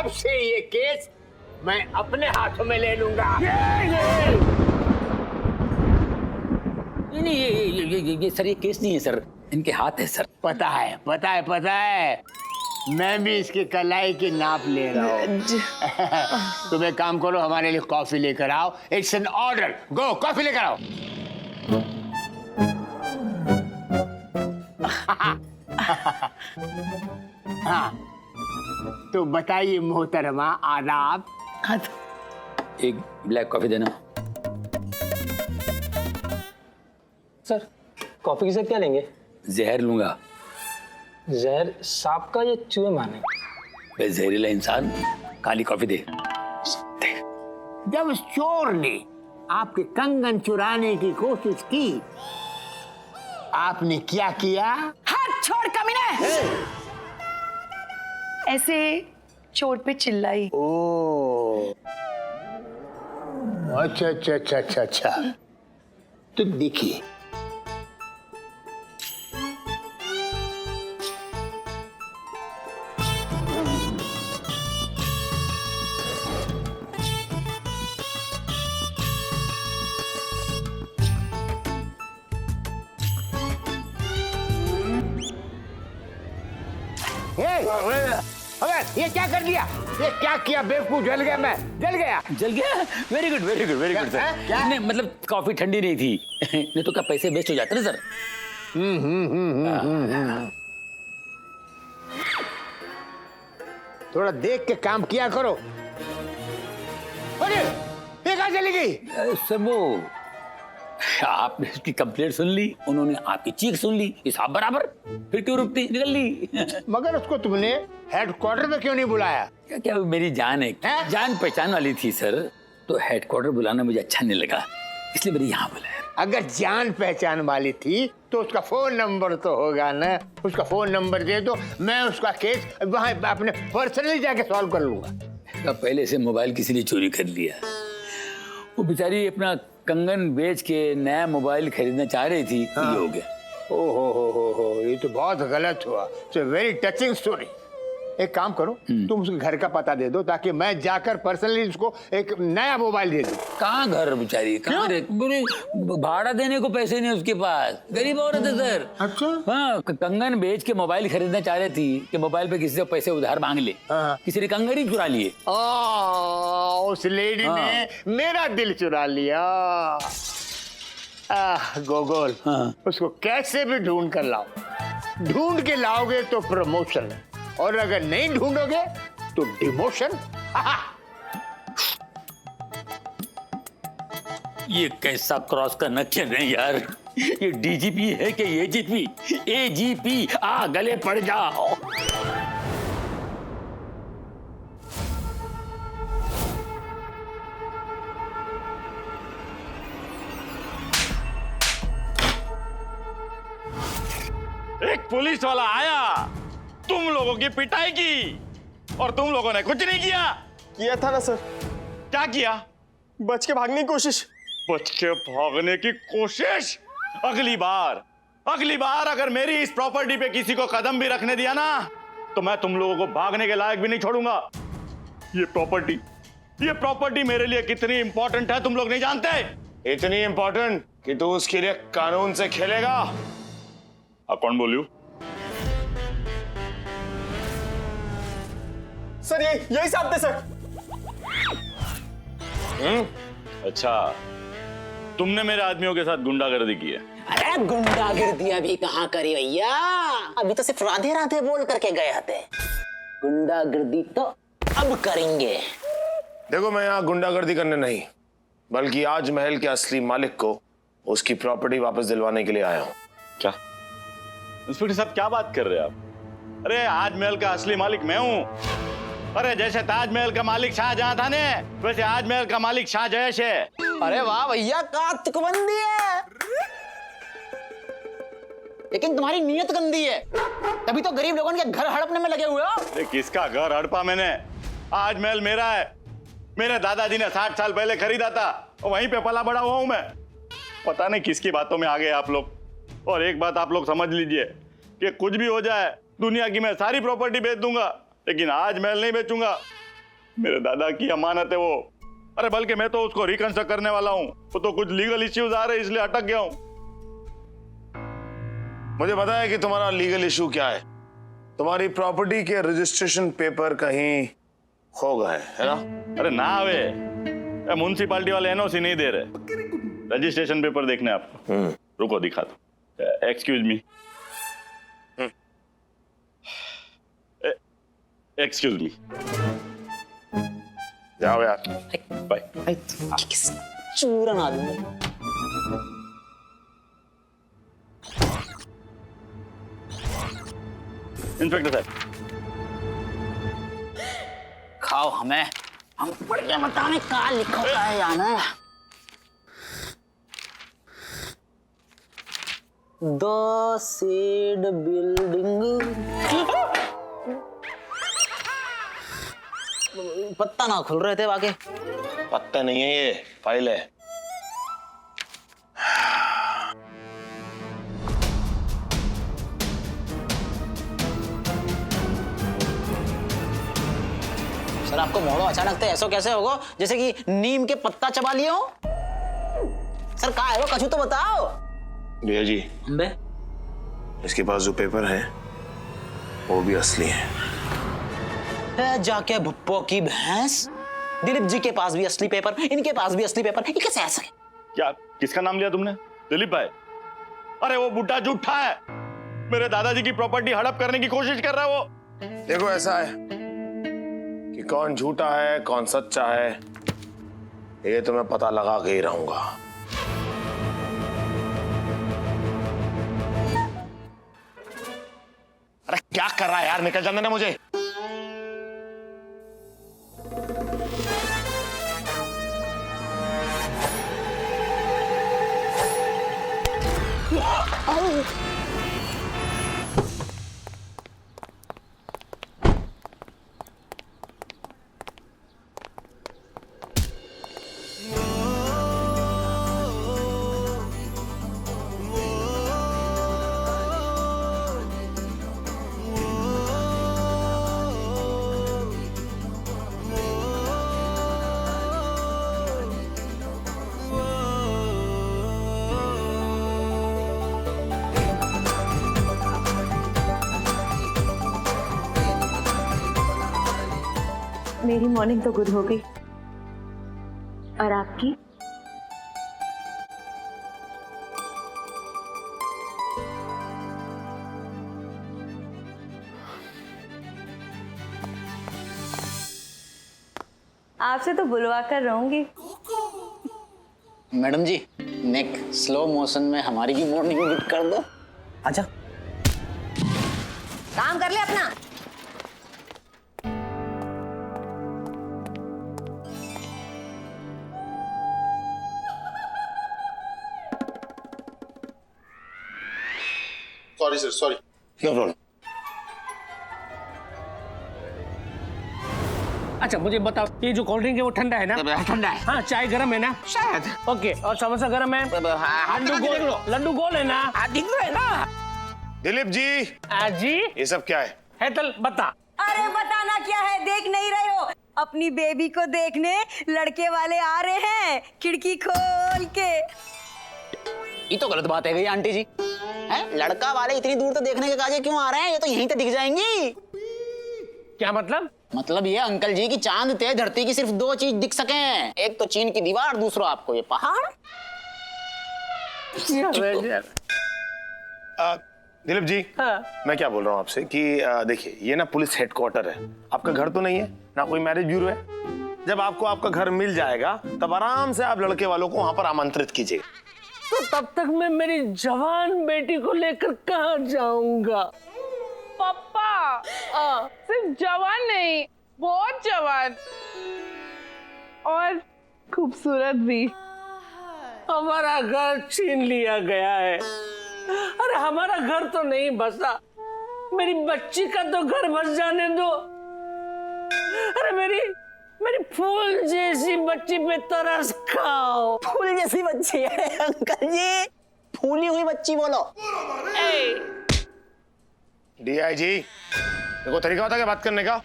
अब से ये केस मैं अपने हाथों में ले लूंगा। नहीं, ये सर, ये केस नहीं है सर, इनके हाथ है सर। पता है। मैं भी इसकी कलाई की नाप ले रहा हूँ। तुम एक काम करो, हमारे लिए कॉफी लेकर आओ। It's an order. Go coffee लेकर आओ। हाँ, तो बताइए मोहतरमा, आदाब। एक ब्लैक कॉफी देना सर। कॉफी के साथ क्या लेंगे? जहर लूंगा। जहर सांप का या चूहे मारने? वे जहरीला इंसान, काली कॉफी दे। जब उस चोर ने आपके कंगन चुराने की कोशिश की, आपने क्या किया? हाथ छोड़ कमीने! ऐसे चोर पे चिल्लाई। ओ, अच्छा। तो देखिए, अबे ये क्या कर दिया? ये क्या किया बेवकूफ? जल गया मैं, जल गया। Very good sir. क्या? नहीं मतलब कॉफी ठंडी नहीं थी। नहीं तो क्या पैसे वेस्ट हो जाते ना सर। थोड़ा देख के काम किया करो। अरे ये कहाँ चली गई? सर वो आपने उसकी कंप्लेंट सुन ली, उन्होंने आपकी चीख सुन ली, हिसाब बराबर, फिर क्यों रुकती, निकल ली। मगर उसको तुमने हेडक्वार्टर में क्यों नहीं बुलाया? क्या मेरी जान है, जान पहचान वाली थी सर, तो हेडक्वार्टर बुलाना मुझे अच्छा नहीं लगा, इसलिए मैंने यहाँ बुलाया। अगर जान पहचान वाली थी तो उसका फोन नंबर तो होगा ना, उसका फोन नंबर दे दो, मैं उसका केस वहाँ अपने पर्सनली जाके सॉल्व कर लूंगा। पहले से मोबाइल किसी ने चोरी कर लिया, वो बेचारी अपना कंगन बेच के नया मोबाइल खरीदना चाह रही थी। हाँ। ये हो गया। ओहो, ये तो बहुत गलत हुआ। It's very touching story. एक काम करो, तुम उसके घर का पता दे दो ताकि मैं जाकर पर्सनली उसको एक नया मोबाइल दे दूं। कहाँ घर बेचारी, कहाँ भाड़ा देने को पैसे नहीं उसके पास, गरीब औरत है सर। अच्छा। हाँ, कंगन बेच के मोबाइल खरीदना चाह रही थी कि मोबाइल पे किसी से पैसे उधार मांग ले। हाँ। किसी ने कंगन ही चुरा लिए। उस लेडी ने मेरा दिल चुरा लिया। गोगोल, उसको कैसे भी ढूंढ कर लाओ। ढूंढ के लाओगे तो प्रमोशन, और अगर नहीं ढूंढोगे तो डिमोशन। ये कैसा क्रॉस का नक्शा है यार, ये डीजीपी है कि एजीपी? एजीपी, आ गले पड़ जाओ। एक पुलिस वाला आया, तुम लोगों की पिटाई की, और तुम लोगों ने कुछ नहीं किया था ना सर। क्या किया? बच के भागने की कोशिश। बच के भागने की कोशिश? अगली बार अगर मेरी इस प्रॉपर्टी पे किसी को कदम भी रखने दिया ना, तो मैं तुम लोगों को भागने के लायक भी नहीं छोड़ूंगा। ये प्रॉपर्टी मेरे लिए कितनी इंपॉर्टेंट है तुम लोग नहीं जानते। इतनी इंपॉर्टेंट कि तू उसके लिए कानून से खेलेगा। अब कौन बोलियो? सर यही साहब थे सर। अच्छा, तुमने मेरे आदमियों के साथ गुंडागर्दी की है? अरे गुंडागर्दी अभी कहाँ करी भैया, अभी तो सिर्फ राधे राधे बोल करके गए थे। गुंडागर्दी तो अब करेंगे। देखो, मैं यहाँ गुंडागर्दी करने नहीं, बल्कि आज महल के असली मालिक को उसकी प्रॉपर्टी वापस दिलवाने के लिए आया हूँ। क्या इंस्पेक्टर साहब, क्या बात कर रहे हैं आप? अरे आज महल का असली मालिक मैं हूँ। अरे जैसे ताजमहल का मालिक शाहजहां था ने, वैसे आज महल का मालिक शाहजयश है। अरे वाह भैया, कातुकबंदी है, लेकिन तुम्हारी नीयत गंदी है, तभी तो गरीब लोगों के घर हड़पने में लगे हुए हो। किसका घर हड़पा मैंने? आज महल मेरा है, मेरे दादाजी ने 60 साल पहले खरीदा था, और वहीं पे पला बड़ा हुआ हूं मैं। पता नहीं किसकी बातों में आ गए आप लोग। और एक बात आप लोग समझ लीजिए कि कुछ भी हो जाए, दुनिया की मैं सारी प्रॉपर्टी बेच दूंगा, लेकिन आज महल नहीं बेचूंगा। मेरे दादा की अमानत है वो। अरे बल्कि मैं तो उसको रिकंस्ट्रक्ट करने वाला हूँ, वो तो कुछ लीगल इश्यूज आ रहे हैं इसलिए अटक गया हूँ। मुझे पता है कि तुम्हारा लीगल इशू क्या है। तुम्हारी प्रॉपर्टी के रजिस्ट्रेशन पेपर कहीं खो गए है ना? अरे ना वे म्युनिसिपालिटी वाले एनओसी नहीं दे रहे रजिस्ट्रेशन पेपर देखने आपको। रुको दिखा दो। Excuse me, excuse me. जाओ यार। बाय। चूरन आदमी। इंस्पेक्टर साहब, खाओ हमें, हम पढ़ के बताने का लिखा होता है जाना। The seed building. पत्ता ना खुल रहे थे वाके। पत्ते नहीं है, ये फाइल है। सर आपको मोड़ो अचानक से ऐसा कैसे होगा जैसे कि नीम के पत्ता चबा लिए हो? सर कहाँ है वो, कछु तो बताओ। भैया जी, अम्बे इसके पास जो पेपर है वो भी असली है। जाके भुप्पो की भैंस, दिलीप जी के पास भी असली पेपर, इनके पास भी असली पेपर, ये कैसे ऐसा है? क्या किसका नाम लिया तुमने? दिलीप भाई? अरे वो बुड्ढा झूठा है, मेरे दादाजी की प्रॉपर्टी हड़प करने की कोशिश कर रहा है वो। देखो ऐसा है कि कौन झूठा है कौन सच्चा है ये तो मैं पता लगा के ही रहूंगा। अरे क्या कर रहा है यार, निकल जाने ना मुझे। मेरी मॉर्निंग तो गुड हो गई, और आपकी? आपसे तो बुलवा कर रहूंगी। मैडम जी, नेक स्लो मोशन में हमारी भी मॉर्निंग गुड कर दो। अच्छा काम कर ले अपना। Sorry sir, sorry. No problem. अच्छा मुझे बताओ, ये जो कोल्ड ड्रिंक है वो ठंडा है ना? ठंडा है। हाँ, चाय गर्म है ना? शायद। ओके, और समोसा गर्म है? लड्डू गोल है ना? दिख रहा है ना? दिलीप जी, जी ये सब क्या है? तल बता। अरे बताना क्या है, देख नहीं रहे हो? अपनी बेबी को देखने लड़के वाले आ रहे हैं, खिड़की खोल के। ये तो गलत बात है गई आंटी जी। है? लड़का वाले इतनी दूर तो देखने के काजे क्यों आ रहे हैं? ये तो यहीं तो दिख जाएंगी। क्या मतलब? मतलब ये अंकल जी की चांद ते धरती की सिर्फ दो चीज दिख सकें, एक तो चीन की दीवार, दूसरा आपको ये पहाड़। दिलीप जी, हाँ। मैं क्या बोल रहा हूँ आपसे कि देखिए ये ना पुलिस हेडक्वार्टर है, आपका घर तो नहीं है ना, कोई मैरिज ब्यूरो है। जब आपको आपका घर मिल जाएगा तब आराम से आप लड़के वालों को वहां पर आमंत्रित कीजिएगा। तो तब तक मैं मेरी जवान बेटी को लेकर कहाँ जाऊंगा? पापा सिर्फ जवान नहीं, बहुत जवान और खूबसूरत भी। हमारा घर छीन लिया गया है। अरे हमारा घर तो नहीं बसा, मेरी बच्ची का तो घर बस जाने दो। अरे मेरी फूल जैसी बच्ची पे तरस खाओ। फूल जैसी बच्ची है अंकल जी, फूली हुई बच्ची बोलो। डीआईजी, देखो तरीका होता है क्या बात करने का?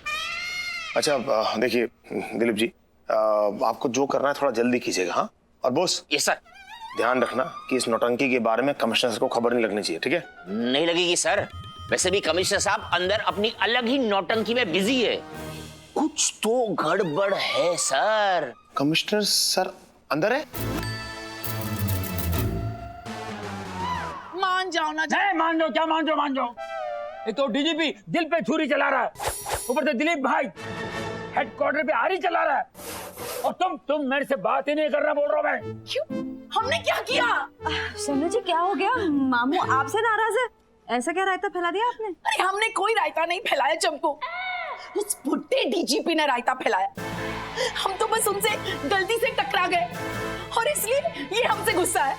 अच्छा देखिए दिलीप जी, आपको जो करना है थोड़ा जल्दी कीजिएगा। हाँ, और बॉस यस सर। ध्यान रखना कि इस नौटंकी के बारे में कमिश्नर को खबर नहीं लगनी चाहिए, ठीक है? नहीं लगेगी सर। वैसे भी कमिश्नर साहब अंदर अपनी अलग ही नौटंकी में बिजी है। कुछ तो गड़बड़ है सर। कमिश्नर सर अंदर है? मान जाओ ना। नहीं मान जाओ, क्या मान जाओ? ये तो डीजीपी दिल पे छुरी चला रहा है, ऊपर से दिलीप भाई हेडक्वार्टर पे आरी चला रहा है, और तुम मेरे से बात ही नहीं कर रहा, बोल रहा हूं मैं। क्यों? हमने क्या किया? सोनू जी क्या हो गया? मामू आपसे नाराज है? ऐसा क्या रायता फैला दिया आपने? अरे हमने कोई रायता नहीं फैलाया चंपू, उस बुड्ढे डीजीपी ने रायता फैलाया। हम तो बस उनसे गलती से टकरा गए और इसलिए ये हमसे गुस्सा है।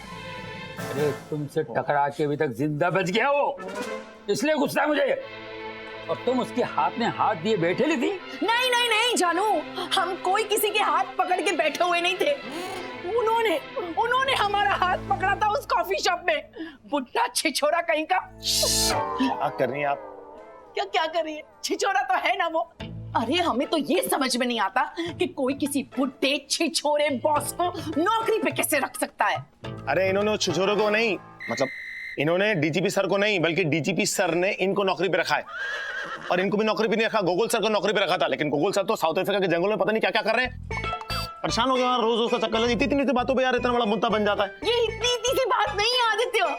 अरे तुमसे टकरा के अभी तक जिंदा बच गया वो, इसलिए गुस्सा है मुझे। और तुम उसके हाथ में हाथ दिए बैठे ली थी। नहीं नहीं नहीं जानू, हम कोई किसी के हाथ पकड़ के बैठे हुए नहीं थे। उन्होंने हमारा हाथ पकड़ा था उस कॉफी शॉप में। बुड्ढा छिछोरा कहीं का। क्या कर रही हैं आप? क्या कर रही है? छिछोरा तो है ना वो। अरे हमें तो ये समझ में नहीं आता कि कोई किसी बुड्ढे छिछोरे बॉस को नौकरी पे कैसे रख सकता है। अरे इन्होंने छिछोरे को नहीं, मतलब इन्होंने डीजीपी सर को नहीं, बल्कि डीजीपी सर ने इनको नौकरी पे रखा है। और इनको भी नौकरी पे नहीं रखा, गोकुल सर को नौकरी पे रखा था। लेकिन गोकुल सर तो साउथ अफ्रीका के जंगलों में पता नहीं क्या क्या कर रहे हैं। परेशान हो गया रोज उसका चक्कर। इतनी बातों पे यार इतना बड़ा मुद्दा बन जाता है। ये इतनी सी बात नहीं है आदित्य।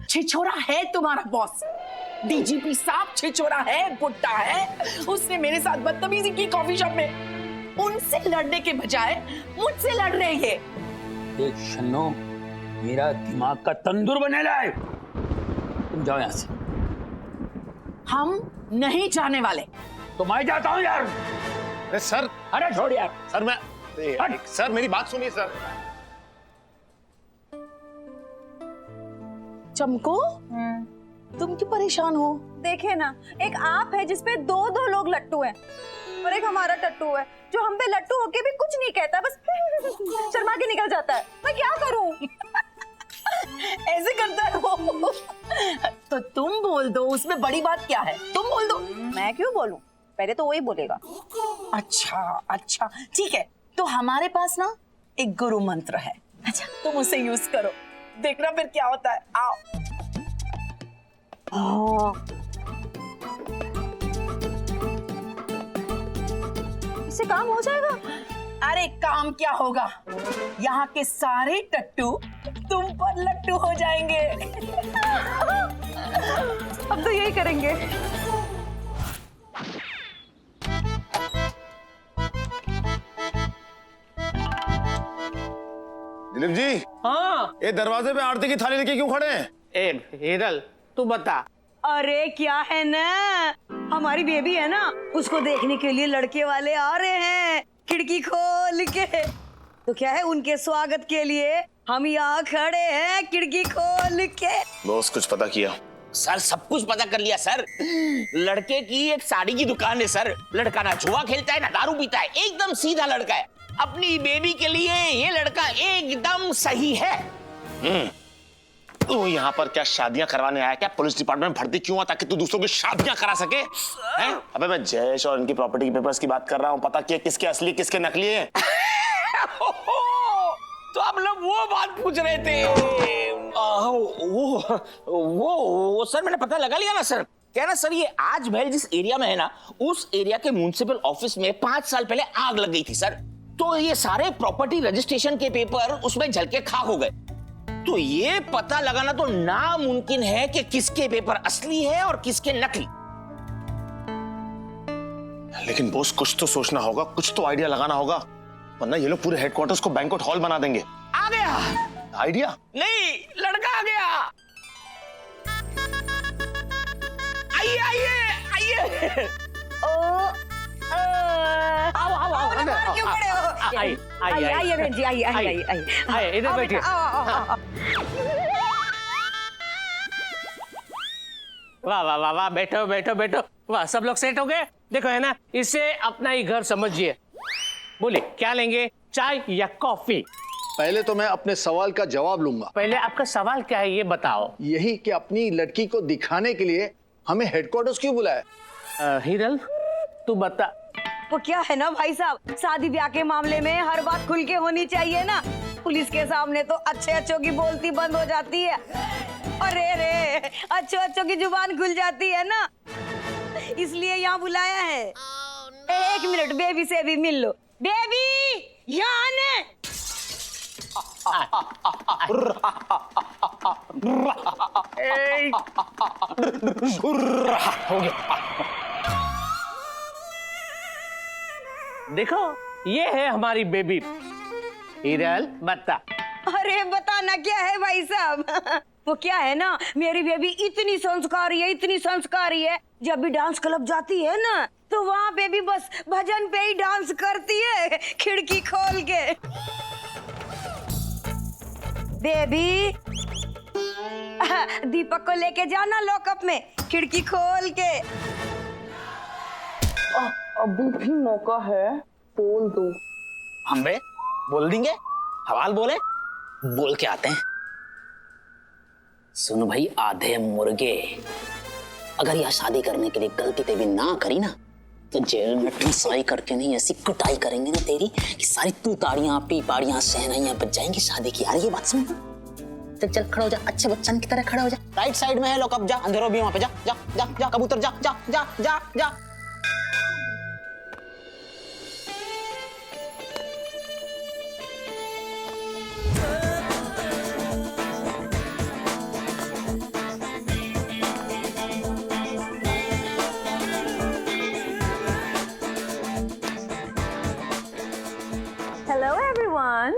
छिछोरा है तुम्हारा बॉस। डीजीपी साहब छिछोरा है, बुड्ढा है। उसने मेरे साथ बदतमीजी की कॉफी शॉप में। उनसे लड़ने के बजाय मुझसे लड़ रहे हैं। देख शन्नो, मेरा दिमाग का तंदूर बने लाए। तुम जाओ यहाँ से। हम नहीं जाने वाले। तो मैं जाता हूँ यार। अरे सर, अरे छोड़ यार। सर मैं सर मेरी बात सुनिए सर। चमको, तुम क्यों परेशान हो? देखे ना, एक आप है जिसपे दो लोग लट्टू हैं और एक हमारा टट्टू है जो हम पे लट्टू होके भी कुछ नहीं कहता, बस शर्मा के निकल जाता है। मैं क्या करूं? ऐसे करता है वो। तो तुम बोल दो, उसमें बड़ी बात क्या है? तुम बोल दो। मैं क्यों बोलूं? पहले तो वही बोलेगा। अच्छा ठीक है। तो हमारे पास ना एक गुरु मंत्र है। अच्छा, तुम उसे यूज करो, देखना फिर क्या होता है। आओ। इससे काम हो जाएगा? अरे काम क्या होगा, यहाँ के सारे टट्टू तुम पर लट्टू हो जाएंगे। अब तो यही करेंगे। दिलीप जी, हाँ। ये दरवाजे पे आरती की थाली लेके क्यों खड़े हैं? ए हिरल, तू बता। अरे क्या है ना, हमारी बेबी है ना, उसको देखने के लिए लड़के वाले आ रहे हैं खिड़की खोल के। तो क्या है, उनके स्वागत के लिए हम यहाँ खड़े हैं खिड़की खोल के। बॉस कुछ पता किया? सर सब कुछ पता कर लिया सर। लड़के की एक साड़ी की दुकान है सर। लड़का ना जुआ खेलता है ना दारू पीता है, एकदम सीधा लड़का है। अपनी बेबी के लिए ये लड़का एकदम सही है। तू यहाँ पर क्या शादियां करवाने आया? क्या पुलिस डिपार्टमेंट में भर्ती क्यों हुआ? ताकि तू दूसरों की शादियां करा सके? हैं? अबे मैं जयेश और इनकी प्रॉपर्टी पेपर्स की बात कर रहा हूँ। पता किया किसके असली किसके नकली है? तो आप लोग वो बात पूछ रहे थे। वो सर मैंने पता लगा लिया ना सर। क्या ना सर, ये आज महल जिस एरिया में है ना, उस एरिया के म्युनिसिपल ऑफिस में 5 साल पहले आग लग गई थी सर। तो ये सारे प्रॉपर्टी रजिस्ट्रेशन के पेपर उसमें जल के खाक हो गए। तो ये पता लगाना तो नामुमकिन है कि किसके पेपर असली है और किसके नकली। लेकिन बॉस कुछ तो सोचना होगा, कुछ तो आइडिया लगाना होगा, वरना ये लोग पूरे हेडक्वार्टर्स को बैंक्वेट हॉल बना देंगे। आ गया आइडिया? नहीं, लड़का आ गया। आइए आइए आइए। आओ, क्यों खड़े हो? आइए बहन जी, आइए। इधर बैठिए। वाह वाह वाह वाह, बैठो। वाह, सब लोग सेट हो गए। देखो है ना, इसे अपना ही घर समझिए। बोलिए क्या लेंगे, चाय या कॉफी? पहले तो मैं अपने सवाल का जवाब लूंगा। पहले आपका सवाल क्या है ये बताओ। यही कि अपनी लड़की को दिखाने के लिए हमें हेडक्वार्टर्स क्यों बुलाया? हिरल तू बता। वो क्या है ना भाई साहब, शादी ब्याह के मामले में हर बात खुल के होनी चाहिए ना। पुलिस के सामने तो अच्छे अच्छों की बोलती बंद हो जाती है, अरे रे अच्छों अच्छों की जुबान खुल जाती है ना, इसलिए यहाँ बुलाया है। एक मिनट, बेबी से भी मिल लो। बेबी यहाँ आने। देखो ये है हमारी बेबी हिरल, बता। अरे बताना क्या है भाई साहब। वो क्या है ना, मेरी बेबी इतनी संस्कारी है, इतनी संस्कारी है, जब भी डांस क्लब जाती है ना तो वहाँ पे भी बस भजन पे ही डांस करती है, खिड़की खोल के। बेबी दीपक को लेके जाना लॉकअप में, खिड़की खोल के। अभी भी मौका है, बोल दो। हम बे बोल देंगे, हवाल बोले बोल के आते हैं। सुन भाई आधे मुर्गे, अगर यह शादी करने के लिए गलती ते भी ना करी ना तो जेल में ठुसाई करके नहीं ऐसी कुटाई करेंगे ना तेरी कि सारी तू ताड़ियां पीपाड़ियां सहनाइयां बच जाएंगी शादी की। यार ये बात सुन, चल चल खड़ा हो जा, अच्छे बच्चन की तरह खड़ा हो जा। राइट साइड में है लॉकअप, जा अंधेरों भी वहां पे, जा जा जा जा कबूतर, जा जा जा जा जा। Hello everyone.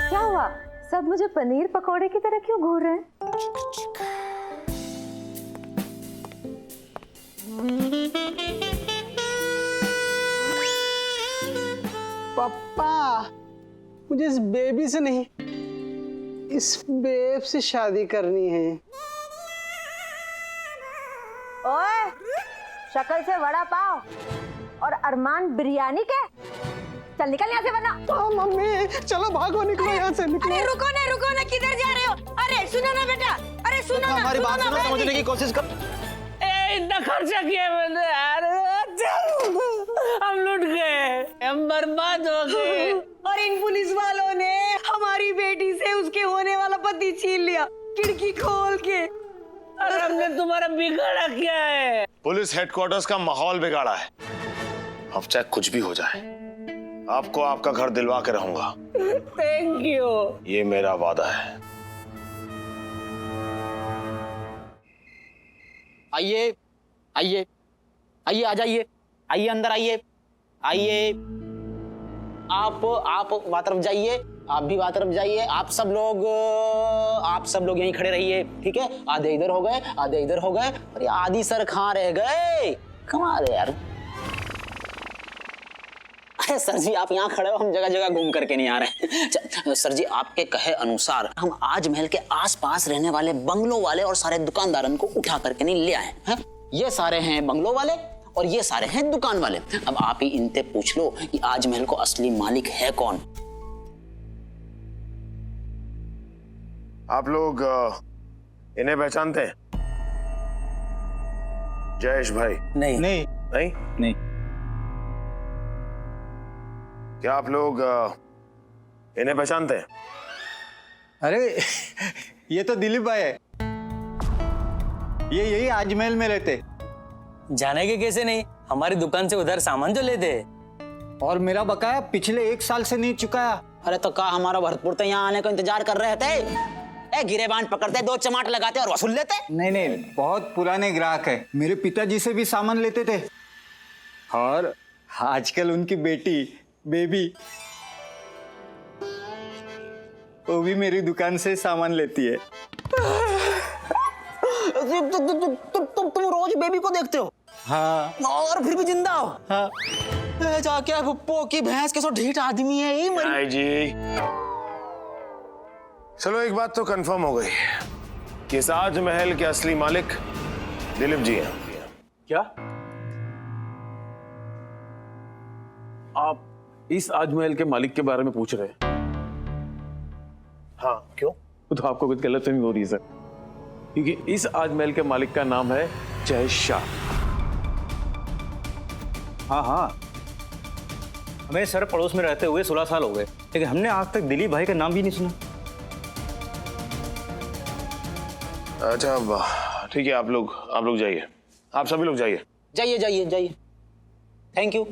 क्या हुआ? सब मुझे पनीर पकौड़े की तरह क्यों घूर रहे हैं? पापा, मुझे इस बेबी से नहीं, इस बेब से शादी करनी है। ओए, शक्ल से वड़ा पाव और अरमान बिरयानी के, चल निकल यहाँ से वरना। हाँ मम्मी, चलो भागो, निकलो यहाँ से, निकलो। अरे रुको ना, किधर जा रहे हो? अरे सुनो ना बेटा, अरे सुनो ना, हमारी बात सुनो, समझने की कोशिश कर। इतना खर्चा किया मैंने यार, हम लुट गए, हम बर्बाद हो गए। और इन पुलिस वालों ने हमारी बेटी से उसके होने वाला पति छीन लिया, खिड़की खोल के। अरे हमने तुम्हारा बिगाड़ा क्या है? पुलिस हेडक्वार्टर्स का माहौल बिगाड़ा है। अब चाहे कुछ भी हो जाए, आपको आपका घर दिलवा के रहूंगा। Thank you. ये मेरा वादा है। आइए आइए आइए, आ जाइए, आइए अंदर आइए, आइए। आप वहां तरफ जाइए, आप भी वहां तरफ जाइए। आप सब लोग यहीं खड़े रहिए, ठीक है? आधे इधर हो गए, आधे इधर हो गए, और ये आधी सर कहाँ रह गए? कमाल है यार। अरे सर जी आप यहाँ खड़े हो, हम जगह जगह घूम करके नहीं आ रहे। सर जी आपके कहे अनुसार हम आज महल के आसपास रहने वाले बंगलों वाले और सारे दुकानदारों को उठा करके नहीं ले आए हैं। ये सारे हैं बंगलों वाले और ये सारे हैं दुकान वाले। अब आप ही इनसे पूछ लो कि आज महल को असली मालिक है कौन। आप लोग इन्हें पहचानते हैं? जयेश भाई? नहीं नहीं नहीं नहीं। क्या आप लोग इन्हें पहचानते हैं? अरे ये तो दिलीप भाई है, ये यही आज महल में रहते। जाने के कैसे नहीं, हमारी दुकान से उधर सामान जो लेते। और मेरा बकाया पिछले 1 साल से नहीं चुकाया। अरे तो का हमारा भरतपुर तो यहाँ आने को इंतजार कर रहे थे? गिरेबान पकड़ते, 2 चमाट लगाते और वसूल लेते। नहीं, बहुत पुराने ग्राहक है, मेरे पिताजी से भी सामान लेते थे। और आजकल उनकी बेटी बेबी वो भी मेरी दुकान से सामान लेती है। तुम रोज बेबी को देखते हो? हाँ। और फिर भी जिंदा हो? हाँ। जाके भुप्पो की भैंस के सो ढीठ आदमी है ये। जय जी, चलो एक बात तो कंफर्म हो गई कि इस ताजमहल के असली मालिक दिलीप जी हैं। क्या आप इस ताजमहल के मालिक के बारे में पूछ रहे हैं? हाँ, क्यों? तो आपको कुछ गलतफहमी हो रही है सर, क्योंकि इस ताजमहल के मालिक का नाम है जय शाह। हाँ हाँ, हमें सर पड़ोस में रहते हुए 16 साल हो गए, लेकिन हमने आज तक दिलीप भाई का नाम भी नहीं सुना। अच्छा ठीक है, आप लोग जाइए, आप सभी लोग जाइए। जाइए जाइए जाइए, थैंक यू।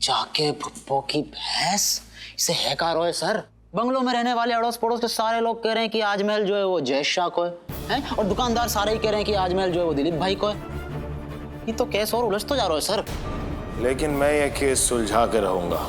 जाके भुप्पो की भैंस, इसे है कहा है सर। बंगलों में रहने वाले अड़ोस पड़ोस के सारे लोग कह रहे हैं कि आजमहल जो है वो जय शाह को है, और दुकानदार सारे ही कह रहे हैं कि आजमहल जो है वो दिलीप भाई को है। ये तो केस और उलझ तो जा रहा है सर। लेकिन मैं ये केस सुलझा के रहूंगा।